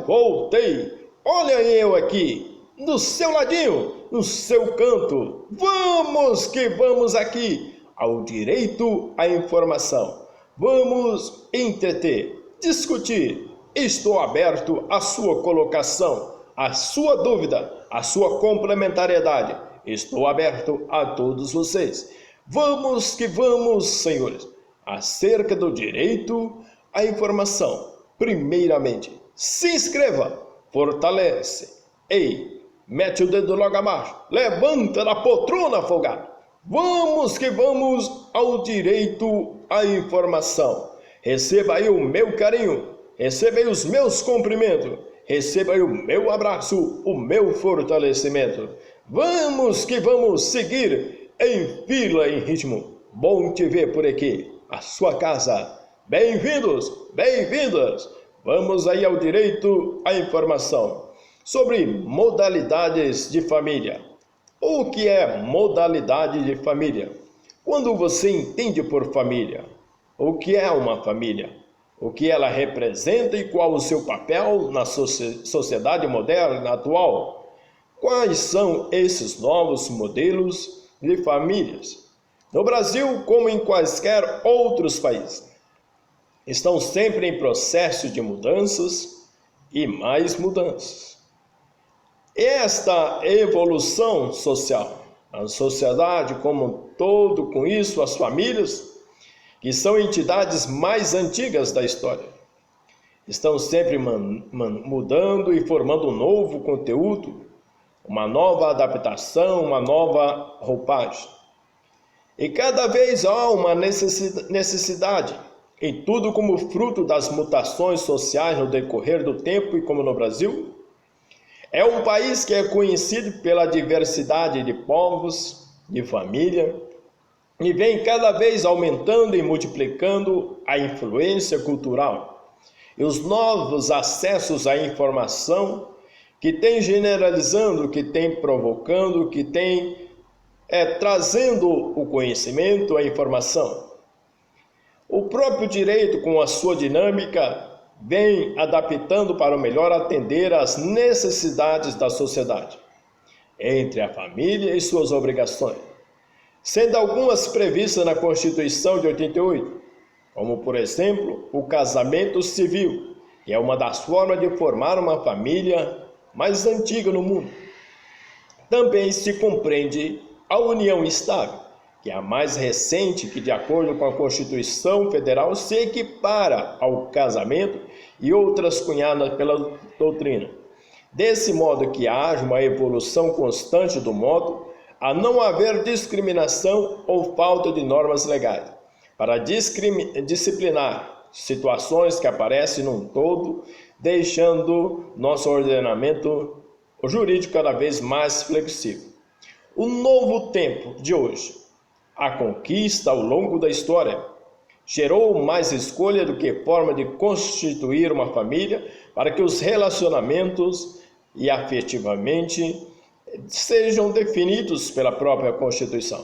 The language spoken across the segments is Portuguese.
voltei. Olha eu aqui, no seu ladinho, no seu canto. Vamos que vamos aqui ao direito à informação. Vamos entreter, discutir. Estou aberto à sua colocação, à sua dúvida, à sua complementariedade. Estou aberto a todos vocês. Vamos que vamos, senhores, acerca do direito à informação. Primeiramente, se inscreva, fortalece. Ei, mete o dedo logo abaixo, levanta da poltrona, folgado. Vamos que vamos ao direito à informação. Receba aí o meu carinho, receba aí os meus cumprimentos, receba aí o meu abraço, o meu fortalecimento. Vamos que vamos seguir em fila, em ritmo. Bom te ver por aqui, a sua casa. Bem-vindos, bem-vindas. Vamos aí ao direito à informação sobre modalidades de família. O que é modalidade de família? Quando você entende por família, o que é uma família? O que ela representa e qual o seu papel na sociedade moderna atual? Quais são esses novos modelos de famílias? No Brasil, como em quaisquer outros países, estão sempre em processo de mudanças e mais mudanças. Esta evolução social, a sociedade como um todo, com isso as famílias, que são entidades mais antigas da história, estão sempre mudando e formando um novo conteúdo, uma nova adaptação, uma nova roupagem. E cada vez há uma necessidade, em tudo como fruto das mutações sociais no decorrer do tempo, e como no Brasil, é um país que é conhecido pela diversidade de povos, de família, e vem cada vez aumentando e multiplicando a influência cultural e os novos acessos à informação que tem generalizando, que tem provocando, que tem trazendo o conhecimento, a informação. O próprio direito, com a sua dinâmica, vem adaptando para o melhor atender às necessidades da sociedade, entre a família e suas obrigações, sendo algumas previstas na Constituição de 88, como, por exemplo, o casamento civil, que é uma das formas de formar uma família mais antiga no mundo. Também se compreende a união estável, que é a mais recente, que, de acordo com a Constituição Federal, se equipara ao casamento e outras cunhadas pela doutrina. Desse modo que haja uma evolução constante do modo a não haver discriminação ou falta de normas legais, para disciplinar situações que aparecem num todo, deixando nosso ordenamento jurídico cada vez mais flexível. O novo tempo de hoje, a conquista ao longo da história, gerou mais escolha do que forma de constituir uma família para que os relacionamentos e afetivamente sejam definidos pela própria Constituição,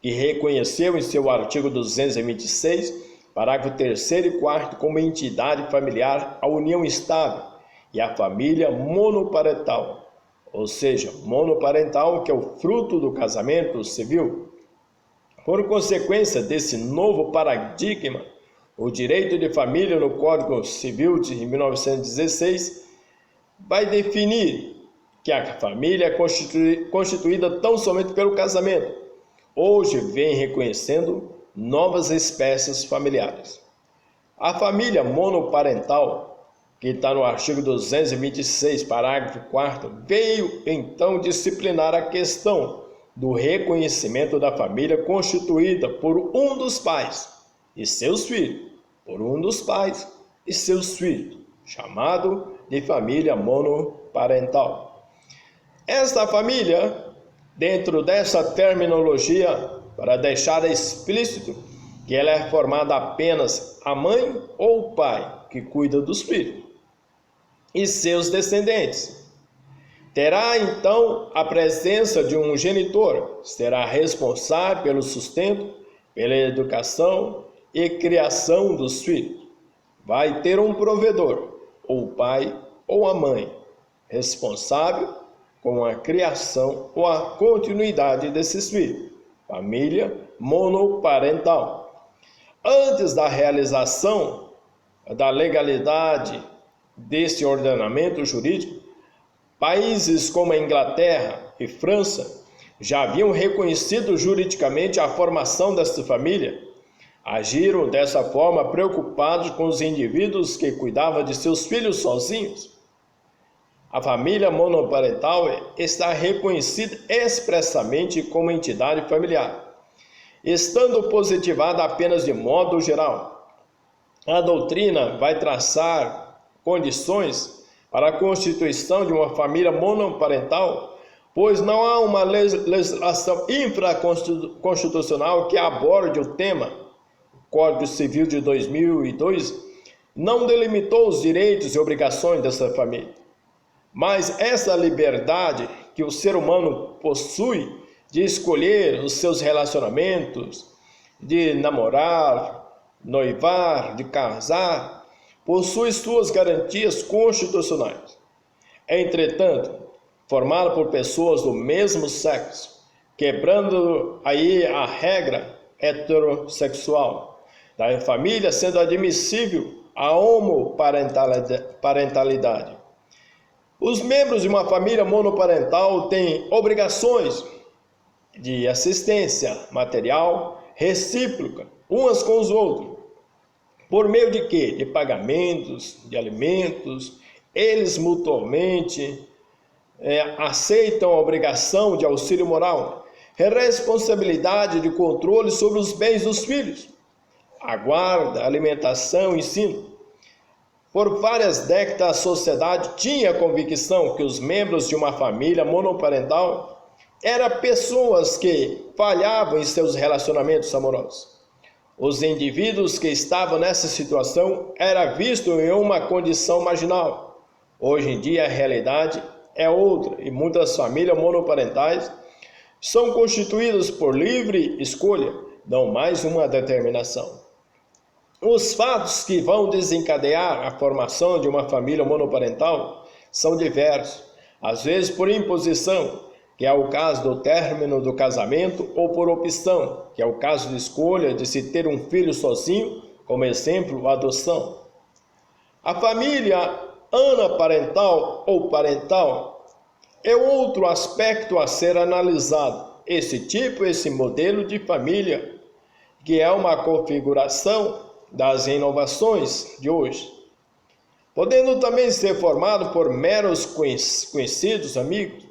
que reconheceu em seu artigo 226, parágrafo 3º e 4º, como entidade familiar a união estável e a família monoparental, ou seja, monoparental, que é o fruto do casamento civil. Por consequência desse novo paradigma, o direito de família no Código Civil de 1916 vai definir que a família é constituída tão somente pelo casamento. Hoje vem reconhecendo novas espécies familiares. A família monoparental, que está no artigo 226, parágrafo 4º, veio então disciplinar a questão do reconhecimento da família constituída por um dos pais e seus filhos, chamado de família monoparental. Esta família, dentro dessa terminologia, para deixar explícito que ela é formada apenas a mãe ou o pai que cuida dos filhos e seus descendentes. Terá então a presença de um genitor, será responsável pelo sustento, pela educação e criação dos filhos. Vai ter um provedor, ou pai ou a mãe, responsável com a criação ou a continuidade desses filhos. Família monoparental. Antes da realização da legalidade desse ordenamento jurídico, países como a Inglaterra e França já haviam reconhecido juridicamente a formação desta família. Agiram dessa forma preocupados com os indivíduos que cuidavam de seus filhos sozinhos. A família monoparental está reconhecida expressamente como entidade familiar, estando positivada apenas de modo geral. A doutrina vai traçar condições para a constituição de uma família monoparental, pois não há uma legislação infraconstitucional que aborde o tema. O Código Civil de 2002 não delimitou os direitos e obrigações dessa família. Mas essa liberdade que o ser humano possui de escolher os seus relacionamentos, de namorar, noivar, de casar, possui suas garantias constitucionais. Entretanto, formado por pessoas do mesmo sexo, quebrando aí a regra heterossexual da família, sendo admissível a homoparentalidade. Os membros de uma família monoparental têm obrigações de assistência material recíproca umas com os outros. Por meio de quê? De pagamentos, de alimentos. Eles mutuamente aceitam a obrigação de auxílio moral, responsabilidade de controle sobre os bens dos filhos, a guarda, alimentação, ensino. Por várias décadas, a sociedade tinha a convicção que os membros de uma família monoparental eram pessoas que falhavam em seus relacionamentos amorosos. Os indivíduos que estavam nessa situação eram vistos em uma condição marginal. Hoje em dia, a realidade é outra e muitas famílias monoparentais são constituídas por livre escolha, não mais uma determinação. Os fatos que vão desencadear a formação de uma família monoparental são diversos, às vezes por imposição, que é o caso do término do casamento, ou por opção, que é o caso de escolha de se ter um filho sozinho, como exemplo, a adoção. A família anaparental ou parental é outro aspecto a ser analisado. Esse modelo de família, que é uma configuração das inovações de hoje, podendo também ser formado por meros conhecidos, amigos.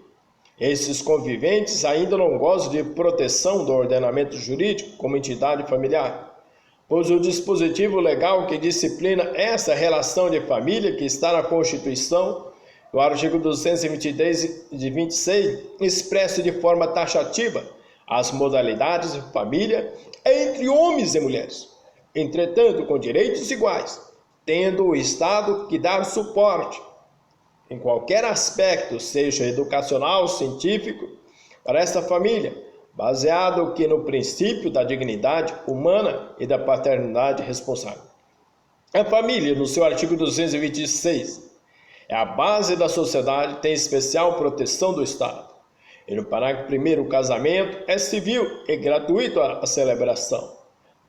Esses conviventes ainda não gozam de proteção do ordenamento jurídico como entidade familiar, pois o dispositivo legal que disciplina essa relação de família, que está na Constituição, no artigo 223 de 26, expressa de forma taxativa as modalidades de família entre homens e mulheres, entretanto com direitos iguais, tendo o Estado que dar suporte em qualquer aspecto, seja educacional, científico, para esta família, baseado no princípio da dignidade humana e da paternidade responsável. A família, no seu artigo 226, é a base da sociedade, tem especial proteção do Estado. E no parágrafo 1º, o casamento é civil e gratuito a celebração.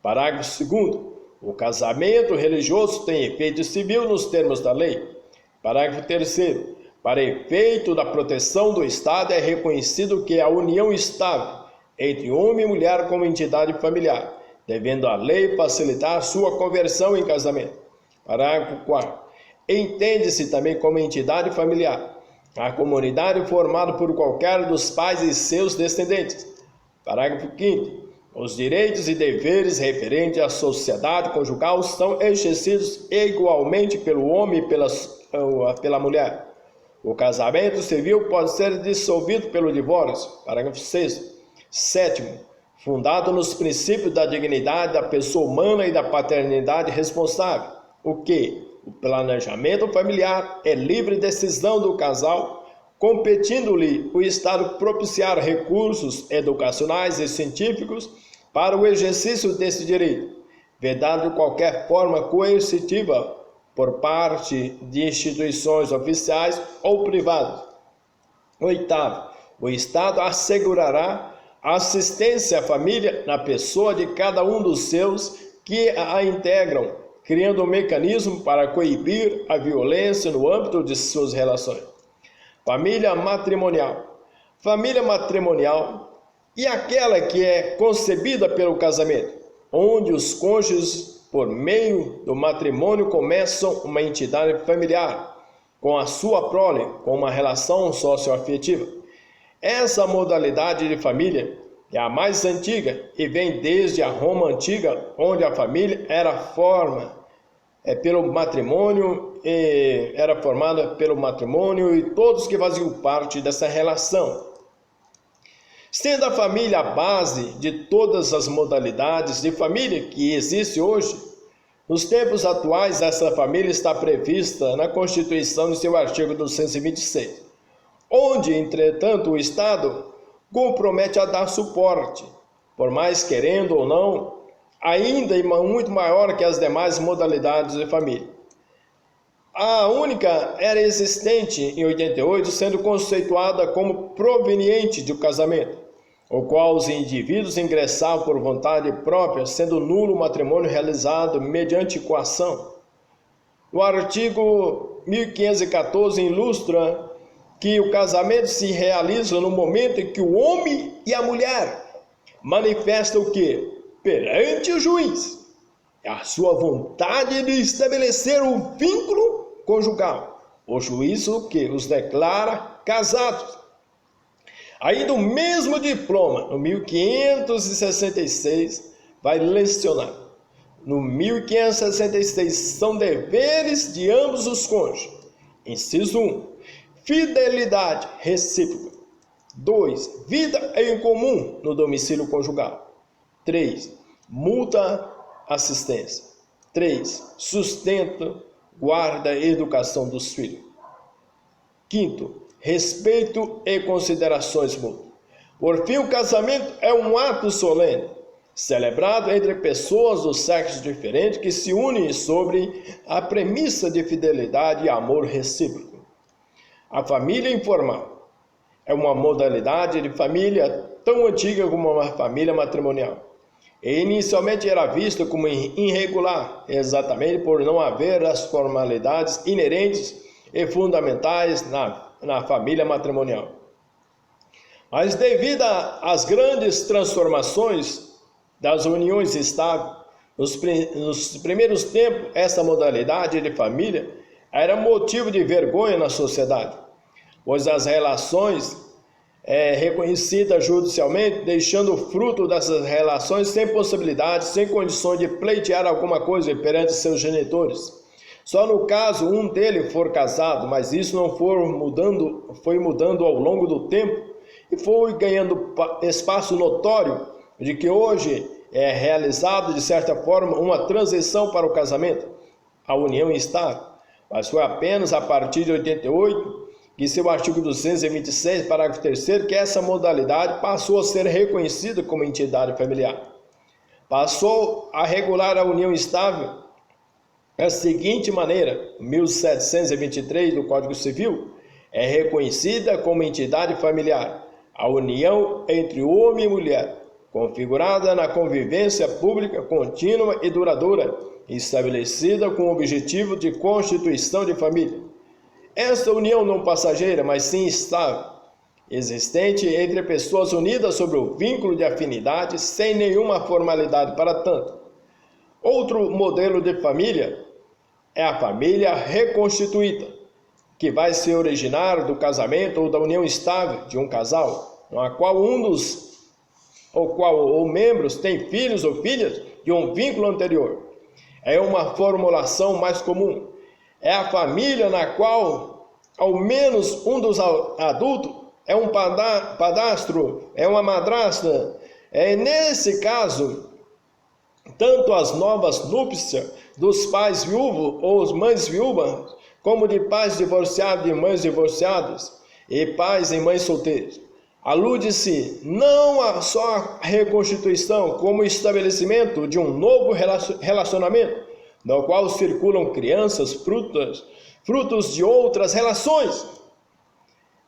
Parágrafo 2º, o casamento religioso tem efeito civil nos termos da lei. Parágrafo 3º, para efeito da proteção do Estado é reconhecido que a união estável entre homem e mulher como entidade familiar, devendo a lei facilitar sua conversão em casamento. Parágrafo 4º, entende-se também como entidade familiar a comunidade formada por qualquer dos pais e seus descendentes. Parágrafo 5º, os direitos e deveres referentes à sociedade conjugal são exercidos igualmente pelo homem e pela mulher. O casamento civil pode ser dissolvido pelo divórcio. Parágrafo 6º. 7º, fundado nos princípios da dignidade da pessoa humana e da paternidade responsável, o que o planejamento familiar é livre decisão do casal, competindo-lhe o Estado propiciar recursos educacionais e científicos para o exercício desse direito, vedado qualquer forma coercitiva por parte de instituições oficiais ou privadas. Oitavo, o Estado assegurará assistência à família na pessoa de cada um dos seus que a integram, criando um mecanismo para coibir a violência no âmbito de suas relações. Família matrimonial. Família matrimonial e aquela que é concebida pelo casamento, onde os cônjuges, por meio do matrimônio, começam uma entidade familiar, com a sua prole, com uma relação socioafetiva. Essa modalidade de família é a mais antiga e vem desde a Roma antiga, onde a família era formada pelo matrimônio, era formada pelo matrimônio e todos que faziam parte dessa relação. Sendo a família a base de todas as modalidades de família que existe hoje, nos tempos atuais essa família está prevista na Constituição, no seu artigo 226, onde, entretanto, o Estado compromete a dar suporte, por mais querendo ou não, ainda muito maior que as demais modalidades de família. A única era existente em 88, sendo conceituada como proveniente do casamento, o qual os indivíduos ingressavam por vontade própria, sendo nulo o matrimônio realizado mediante coação. O artigo 1514 ilustra que o casamento se realiza no momento em que o homem e a mulher manifestam o quê? Perante o juiz, a sua vontade de estabelecer o vínculo conjugal. O juiz o que? Os declara casados. Aí do mesmo diploma, no 1566, vai lecionar. No 1566, são deveres de ambos os cônjuges. Inciso 1, fidelidade recíproca. 2, vida em comum no domicílio conjugal. 3, mútua assistência. 3, sustento, guarda e educação dos filhos. 5, respeito e considerações mútuas. Por fim, o casamento é um ato solene, celebrado entre pessoas do sexo diferente que se unem sobre a premissa de fidelidade e amor recíproco. A família informal é uma modalidade de família tão antiga como uma família matrimonial. E inicialmente era vista como irregular, exatamente por não haver as formalidades inerentes e fundamentais na família matrimonial. Mas devido às grandes transformações das uniões estáveis, nos primeiros tempos, essa modalidade de família era motivo de vergonha na sociedade, pois as relações reconhecidas judicialmente, deixando o fruto dessas relações sem possibilidade, sem condições de pleitear alguma coisa perante seus genitores. Só no caso um deles for casado, mas isso não foi mudando ao longo do tempo e foi ganhando espaço notório de que hoje é realizado de certa forma uma transição para o casamento, a união estável, mas foi apenas a partir de 88 que seu artigo 226, parágrafo 3º, que essa modalidade passou a ser reconhecida como entidade familiar. Passou a regular a união estável da seguinte maneira: 1723 do Código Civil é reconhecida como entidade familiar a união entre homem e mulher, configurada na convivência pública contínua e duradoura, estabelecida com o objetivo de constituição de família. Esta união não passageira, mas sim estável, existente entre pessoas unidas sobre o vínculo de afinidade, sem nenhuma formalidade para tanto. Outro modelo de família é a família reconstituída, que vai se originar do casamento ou da união estável de um casal, na qual ou membros têm filhos ou filhas de um vínculo anterior. É uma formulação mais comum. É a família na qual ao menos um dos adultos é um padrasto, é uma madrasta. Nesse caso, tanto as novas núpcias dos pais viúvos ou mães viúvas, como de pais divorciados e mães divorciadas, e pais e mães solteiras. Alude-se não a só a reconstituição como estabelecimento de um novo relacionamento, no qual circulam crianças, frutos de outras relações.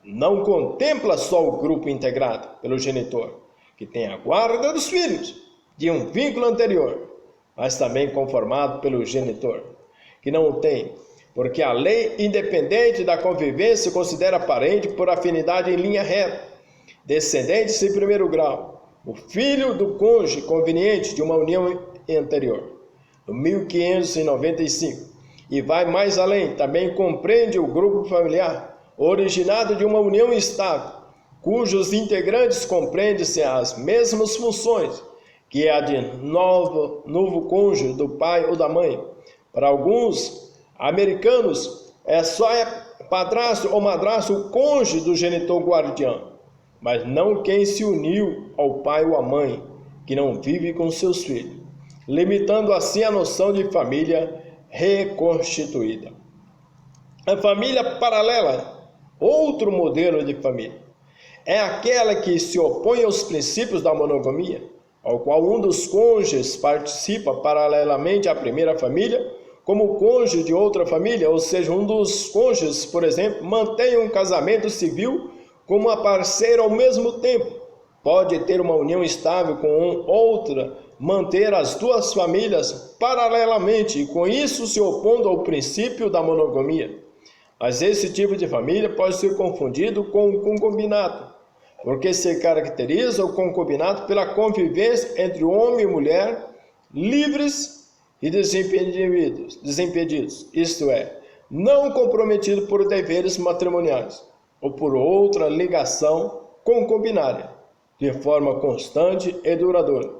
Não contempla só o grupo integrado pelo genitor, que tem a guarda dos filhos, de um vínculo anterior, mas também conformado pelo genitor, que não o tem, porque a lei, independente da convivência, considera parente por afinidade em linha reta, descendentes em primeiro grau, o filho do cônjuge conveniente de uma união anterior, no 1595, e vai mais além, também compreende o grupo familiar, originado de uma união estável, cujos integrantes compreendem-se as mesmas funções que a de novo cônjuge do pai ou da mãe. Para alguns americanos, só padrasto ou madrasto o cônjuge do genitor guardião, mas não quem se uniu ao pai ou à mãe, que não vive com seus filhos, limitando assim a noção de família reconstituída. A família paralela, outro modelo de família, é aquela que se opõe aos princípios da monogamia, ao qual um dos cônjuges participa paralelamente à primeira família, como cônjuge de outra família, ou seja, um dos cônjuges, por exemplo, mantém um casamento civil com uma parceira ao mesmo tempo. Pode ter uma união estável com outra, manter as duas famílias paralelamente e com isso se opondo ao princípio da monogamia. Mas esse tipo de família pode ser confundido com o concubinato, porque se caracteriza o concubinato pela convivência entre homem e mulher livres e desimpedidos, isto é, não comprometidos por deveres matrimoniais ou por outra ligação concubinária, de forma constante e duradoura,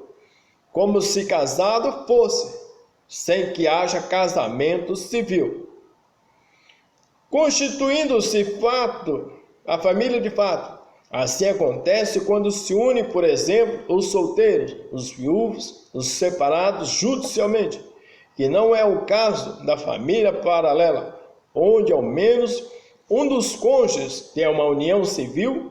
como se casado fosse, sem que haja casamento civil. Constituindo-se a família de fato. Assim acontece quando se une, por exemplo, os solteiros, os viúvos, os separados judicialmente, que não é o caso da família paralela, onde ao menos um dos cônjuges tem uma união civil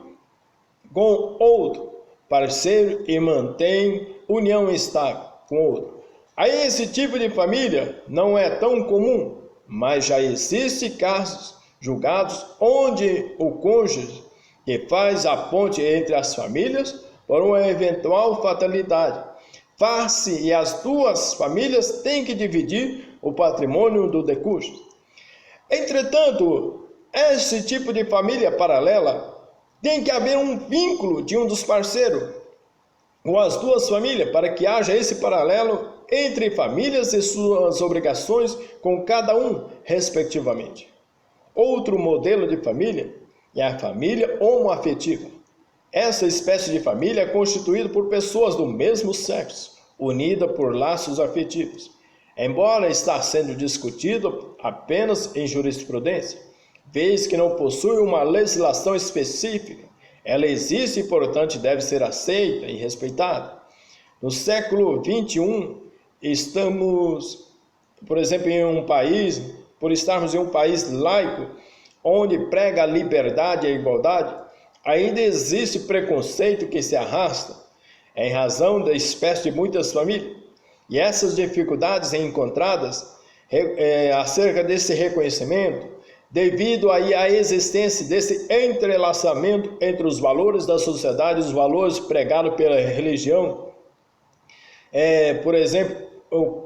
com outro parceiro e mantém união estável com outro. Aí esse tipo de família não é tão comum, mas já existem casos julgados onde o cônjuge que faz a ponte entre as famílias por uma eventual fatalidade faz-se e as duas famílias têm que dividir o patrimônio do decúbito. Entretanto, esse tipo de família paralela tem que haver um vínculo de um dos parceiros com as duas famílias para que haja esse paralelo entre famílias e suas obrigações com cada um, respectivamente. Outro modelo de família é a família homoafetiva. Essa espécie de família é constituída por pessoas do mesmo sexo, unida por laços afetivos. Embora está sendo discutido apenas em jurisprudência, vez que não possui uma legislação específica, ela existe e, portanto, deve ser aceita e respeitada. No século XXI, estamos, por exemplo, por estarmos em um país laico, onde prega a liberdade e a igualdade, ainda existe preconceito que se arrasta, em razão da espécie de muitas famílias. E essas dificuldades encontradas acerca desse reconhecimento, devido aí à existência desse entrelaçamento entre os valores da sociedade e os valores pregados pela religião, por exemplo,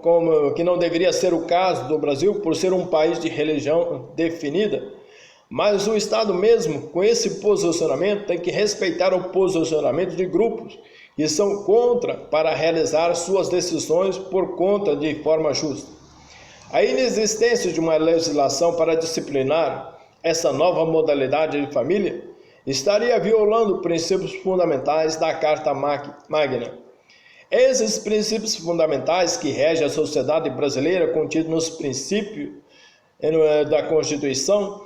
como que não deveria ser o caso do Brasil, por ser um país de religião definida, mas o Estado mesmo, com esse posicionamento, tem que respeitar o posicionamento de grupos que são contra para realizar suas decisões por conta de forma justa. A inexistência de uma legislação para disciplinar essa nova modalidade de família estaria violando princípios fundamentais da Carta Magna. Esses princípios fundamentais que regem a sociedade brasileira, contidos nos princípios da Constituição,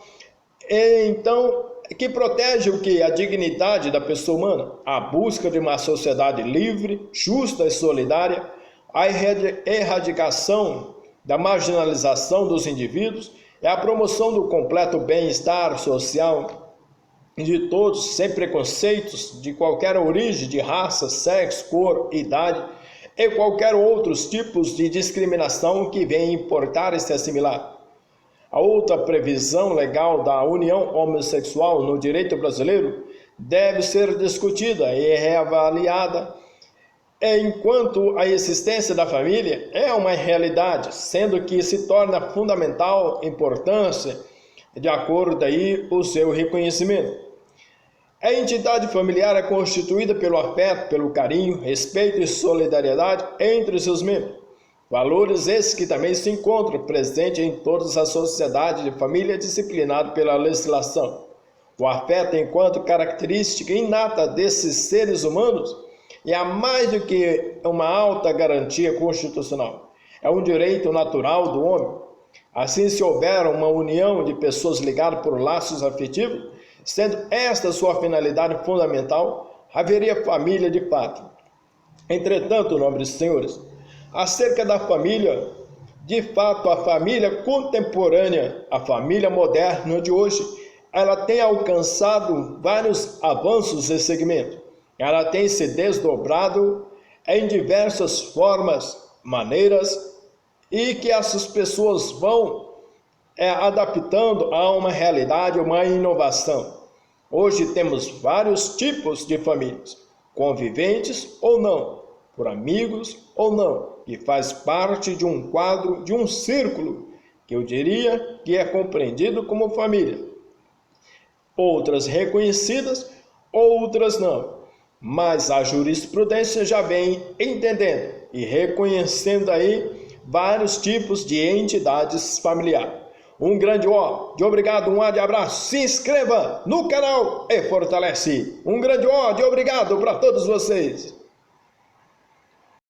então, que protege o que? A dignidade da pessoa humana, a busca de uma sociedade livre, justa e solidária, a erradicação da marginalização dos indivíduos e a promoção do completo bem-estar social de todos, sem preconceitos de qualquer origem, de raça, sexo, cor, idade, e qualquer outros tipos de discriminação que venham importar e se assimilar. A outra previsão legal da união homossexual no direito brasileiro deve ser discutida e reavaliada enquanto a existência da família é uma realidade, sendo que se torna fundamental importância de acordo aí o seu reconhecimento. A entidade familiar é constituída pelo afeto, pelo carinho, respeito e solidariedade entre seus membros. Valores esses que também se encontram presentes em todas as sociedades de família disciplinadas pela legislação. O afeto, enquanto característica inata desses seres humanos, é mais do que uma alta garantia constitucional. É um direito natural do homem. Assim, se houver uma união de pessoas ligadas por laços afetivos, sendo esta sua finalidade fundamental, haveria família de fato. Entretanto, nobres senhores, acerca da família, de fato, a família contemporânea, a família moderna de hoje, ela tem alcançado vários avanços nesse segmento. Ela tem se desdobrado em diversas formas, maneiras, e que essas pessoas vão adaptando a uma realidade, uma inovação. Hoje temos vários tipos de famílias, conviventes ou não, por amigos ou não, que faz parte de um quadro, de um círculo, que eu diria que é compreendido como família. Outras reconhecidas, outras não. Mas a jurisprudência já vem entendendo e reconhecendo aí vários tipos de entidades familiares. Um grande ó de obrigado, um A de abraço, se inscreva no canal e fortalece. Um grande ó de obrigado para todos vocês.